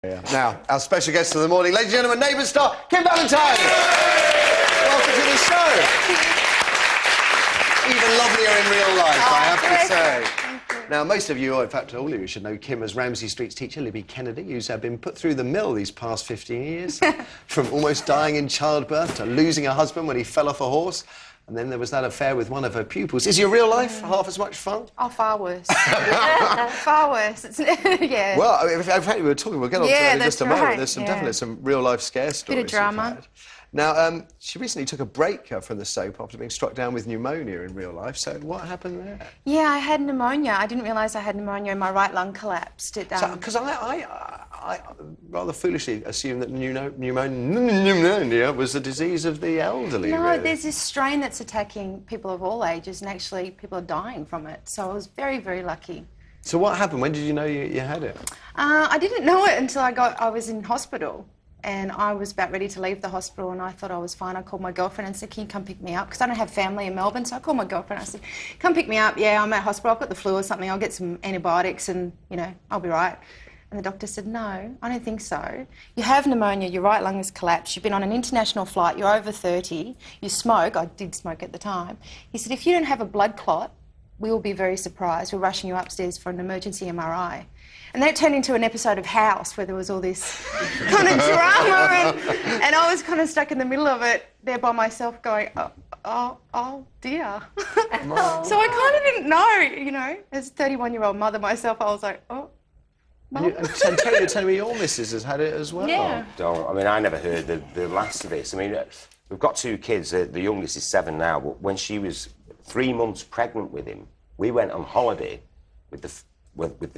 Yeah. Now, our special guest of the morning, ladies and gentlemen, Neighbours star, Kym Valentine! Welcome to the show! Even lovelier in real life, I have to say. Now, most of you, or in fact all of you, should know Kym as Ramsay Street's teacher, Libby Kennedy, who's been put through the mill these past 15 years, from almost dying in childbirth to losing her husband when he fell off a horse. And then there was that affair with one of her pupils. Is your real life half as much fun? Oh, far worse. Far worse. It's, yeah. Well, in fact, we were talking, we'll get on to that in just a moment. Right. There's definitely some real-life scare stories. Bit of drama. Now, she recently took a break from the soap after being struck down with pneumonia in real life. So what happened there? Yeah, I had pneumonia. I didn't realise I had pneumonia and my right lung collapsed. Because I rather foolishly assumed that pneumonia was a disease of the elderly. No, really. there's this strain that's attacking people of all ages, and actually people are dying from it. So I was very, very lucky. So what happened? When did you know you had it? I didn't know it until I was in hospital. And I was about ready to leave the hospital and I thought I was fine. I called my girlfriend and said, can you come pick me up? Because I don't have family in Melbourne, so I called my girlfriend and I said, come pick me up. Yeah, I'm at hospital. I've got the flu or something. I'll get some antibiotics and, you know, I'll be right. And the doctor said, no, I don't think so. You have pneumonia, your right lung has collapsed, you've been on an international flight, you're over 30, you smoke. I did smoke at the time. He said, if you don't have a blood clot, we will be very surprised. We're rushing you upstairs for an emergency MRI. And then it turned into an episode of House where there was all this kind of drama and I was kind of stuck in the middle of it there by myself going, oh dear. So I kind of didn't know, you know, as a 31-year-old mother myself, I was like, oh. And tell me your missus has had it as well. Yeah. I mean, I never heard the last of this. I mean, we've got two kids. The youngest is 7 now, but when she was 3 months pregnant with him, we went on holiday with the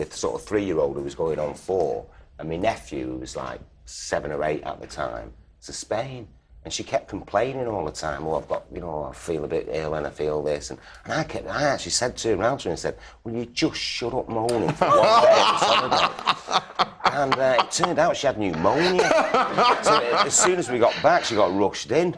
sort of 3-year-old who was going on 4, and my nephew, who was like 7 or 8 at the time, to Spain. And she kept complaining all the time, oh, I've got, you know, I feel a bit ill and I feel this. And I actually said to her, and said, will you just shut up moaning for 1 day? And it turned out she had pneumonia. So as soon as we got back, she got rushed in.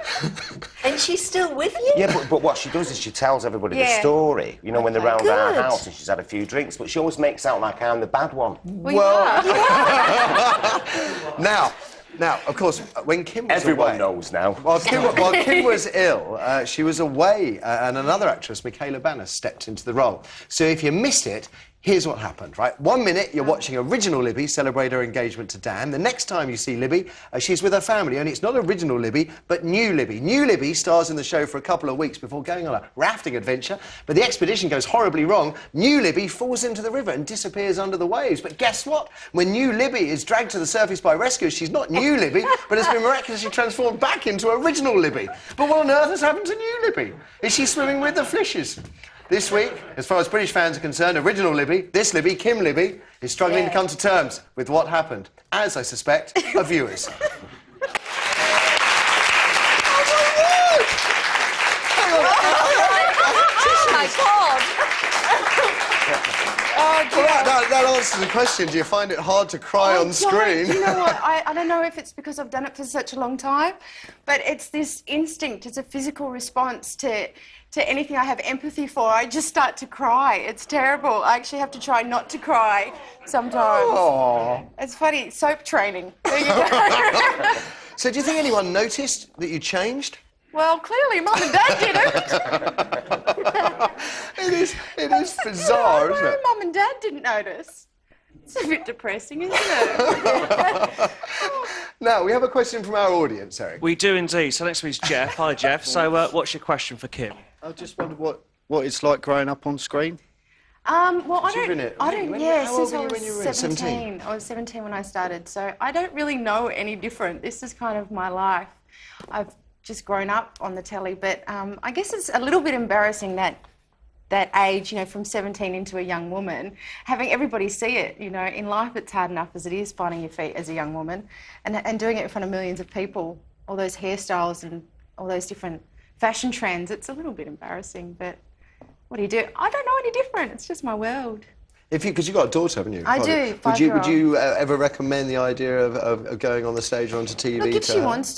And she's still with you? Yeah, but what she does is she tells everybody the story, you know, when they're around our house and she's had a few drinks, but she always makes out like I'm the bad one. Well, Now, of course, when Kym was Everyone away... knows now. While Kym was ill, she was away, and another actress, Michaela Banner, stepped into the role. So if you missed it, here's what happened, right? 1 minute, you're watching original Libby celebrate her engagement to Dan. The next time you see Libby, she's with her family, and it's not original Libby, but new Libby. New Libby stars in the show for a couple of weeks before going on a rafting adventure, but the expedition goes horribly wrong. New Libby falls into the river and disappears under the waves. But guess what? When new Libby is dragged to the surface by rescuers, she's not new Libby, but has been miraculously transformed back into original Libby. But what on earth has happened to new Libby? Is she swimming with the fishes? This week, as far as British fans are concerned, original Libby, this Libby, Kym Libby, is struggling to come to terms with what happened, as I suspect, are viewers. Oh my God! Well, that answers the question. Do you find it hard to cry on screen? You know what? I don't know if it's because I've done it for such a long time, but it's this instinct, it's a physical response to anything I have empathy for. I just start to cry. It's terrible. I actually have to try not to cry sometimes. Aww. It's funny, soap training. There you go. So do you think anyone noticed that you changed? Well, clearly Mum and Dad didn't. It is bizarre, isn't it? Mum and Dad didn't notice. It's a bit depressing, isn't it? Now, we have a question from our audience, Eric. We do indeed. So next to me is Jeff. Hi, Jeff. So what's your question for Kym? I just wondered what it's like growing up on screen. Well, I don't, how old since I were you was when you were in it? 17. I was 17 when I started, so I don't really know any different. This is kind of my life. I've just grown up on the telly, but I guess it's a little bit embarrassing that age, you know, from 17 into a young woman, having everybody see it, you know. In life it's hard enough as it is finding your feet as a young woman, and doing it in front of millions of people, all those hairstyles and all those different fashion trends, it's a little bit embarrassing, but what do you do? I don't know any different, it's just my world. Because you've got a daughter, haven't you? I do, Would you, 5-year-old. ever recommend the idea of going on the stage or onto TV? Look, if she wants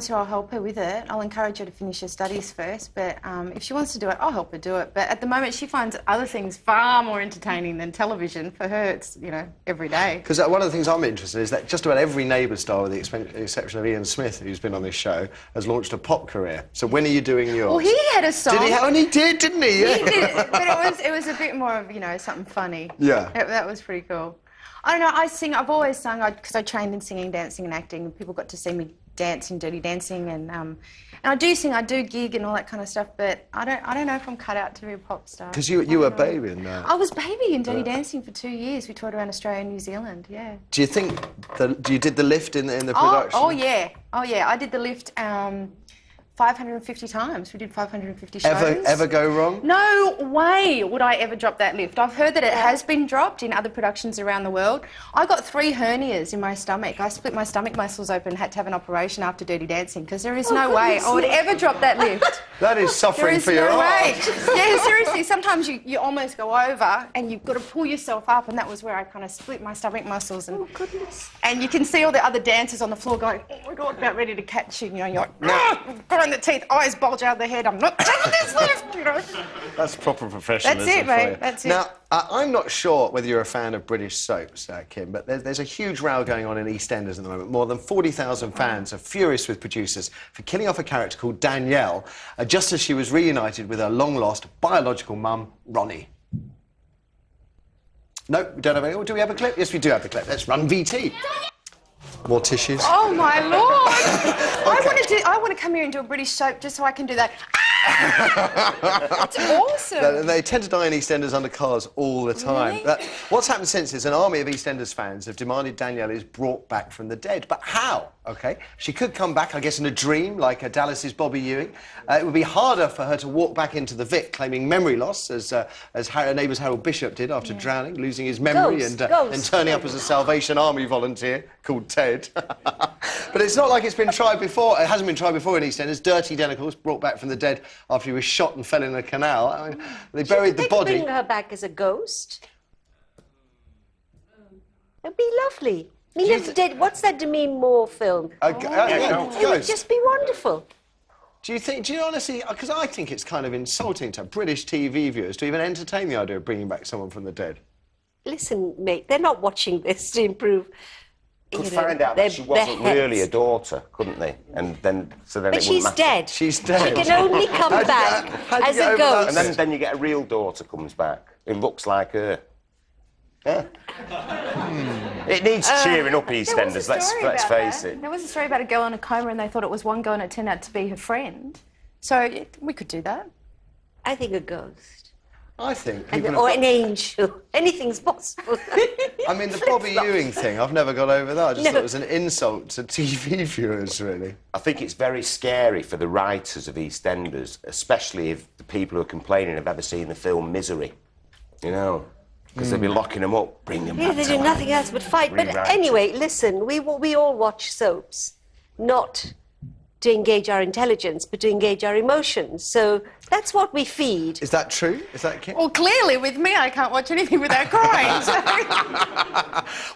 to, I'll help her with it. I'll encourage her to finish her studies first, but if she wants to do it, I'll help her do it. But at the moment, she finds other things far more entertaining than television. For her, it's, every day. Because one of the things I'm interested in is that just about every Neighbours star, with the exception of Ian Smith, who's been on this show, has launched a pop career. So when are you doing yours? Well, he had a song. Did he? And he did, didn't he? Yeah. He did, but it was a bit more of, something funny. Yeah. That was pretty cool. I don't know, I've always sung, because I trained in singing, dancing and acting, and people got to see me dance in Dirty Dancing, and I do sing, I do gig and all that kind of stuff, but I don't know if I'm cut out to be a pop star. Because you were baby in that. I was baby in Dirty Dancing for 2 years. We toured around Australia and New Zealand, yeah. Do you think you did the lift in the production? Oh, yeah. I did the lift 550 times. We did 550 shows. Ever go wrong? No way would I ever drop that lift. I've heard that it has been dropped in other productions around the world. I got 3 hernias in my stomach. I split my stomach muscles open, had to have an operation after Dirty Dancing, because there is no way I would ever drop that lift. That is suffering for your art. art. Yeah, seriously, sometimes you almost go over and you've got to pull yourself up, and that was where I kind of split my stomach muscles. And, Oh, goodness. And you can see all the other dancers on the floor going, oh my God, about ready to catch you. You're like, grind the teeth, eyes bulge out of the head. I'm not taking this lift, That's proper professionalism. That's it, mate. for you. That's it. Now, I'm not sure whether you're a fan of British soaps, Kym, but there's a huge row going on in EastEnders at the moment. More than 40,000 fans are furious with producers for killing off a character called Danielle, just as she was reunited with her long-lost biological mum, Ronnie. No, we don't have any. Do we have a clip? Yes, we do have the clip. Let's run VT. More tissues. Oh my Lord! I want to come here and do a British soap just so I can do that. That's awesome. They tend to die in EastEnders under cars all the time. Really? What's happened since is an army of EastEnders fans have demanded Danielle is brought back from the dead. But how? OK, she could come back, I guess, in a dream, like Dallas's Bobby Ewing. It would be harder for her to walk back into the Vic, claiming memory loss, as Neighbours Harold Bishop did after drowning, losing his memory and turning up as a Salvation Army volunteer called Ted. But it's not like it's been tried before. It hasn't been tried before in EastEnders. Dirty Dennicles brought back from the dead after he was shot and fell in a canal. I mean, they buried the body. Bring her back as a ghost. It'd be lovely. I mean, if dead, what's that Demi Moore film? Yeah, It would just be wonderful. Do you honestly, because I think it's kind of insulting to British TV viewers to even entertain the idea of bringing back someone from the dead. Listen, mate, they're not watching this to improve. Could find out that she wasn't really a daughter, couldn't they? And then, so then But it wouldn't she's matter. dead. She's dead. She can only come back how'd you as get a over that? ghost. And then you get a real daughter comes back. It looks like her. Yeah. It needs cheering up, EastEnders. Let's face it. There was a story about a girl in a coma, and they thought it was one girl, and it turned out to be her friend. So we could do that. I think a ghost. I think And, people or have an angel. Anything's possible. I mean, the Bobby Ewing thing, I've never got over that. I just thought it was an insult to TV viewers, really. I think it's very scary for the writers of EastEnders, especially if the people who are complaining have ever seen the film Misery. You know? Because they'll be locking them up, bring them Yeah, back they to do life. nothing else but fight. But Rewrite anyway, listen, we all watch soaps, not to engage our intelligence, but to engage our emotions. So that's what we feed. Is that true? Is that Kym? Well, clearly, with me, I can't watch anything without crying.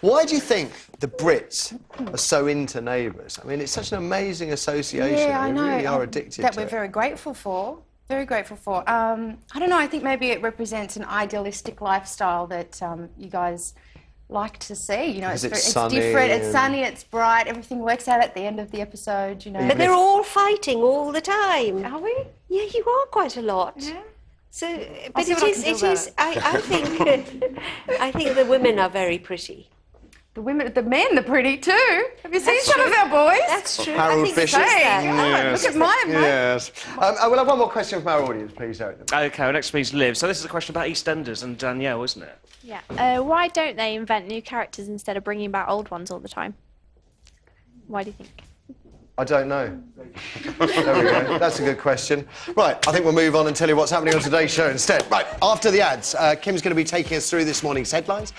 Why do you think the Brits are so into Neighbours? I mean, it's such an amazing association. Yeah, I They know. really are addicted that to we're it. very grateful for. Very grateful for. I don't know, I think maybe it represents an idealistic lifestyle that you guys like to see. You know, Because it's it's sunny different, it's and- sunny, it's bright, everything works out at the end of the episode, you know. But they're all fighting all the time. Are we? Yeah, you are quite a lot. Yeah. So, but see what I can do it about is. I think, I think the women are very pretty. The men are pretty too. Have you seen some of our boys? That's true. Harold I think Bishop. it's that. Oh, look at mine, mate. Yes. We'll have one more question from our audience, please, Eric. OK, well, next means Liv. So this is a question about EastEnders and Danielle, isn't it? Yeah. Why don't they invent new characters instead of bringing back old ones all the time? Why do you think? I don't know. There we go. That's a good question. Right, I think we'll move on and tell you what's happening on today's show instead. Right, after the ads, Kym's going to be taking us through this morning's headlines.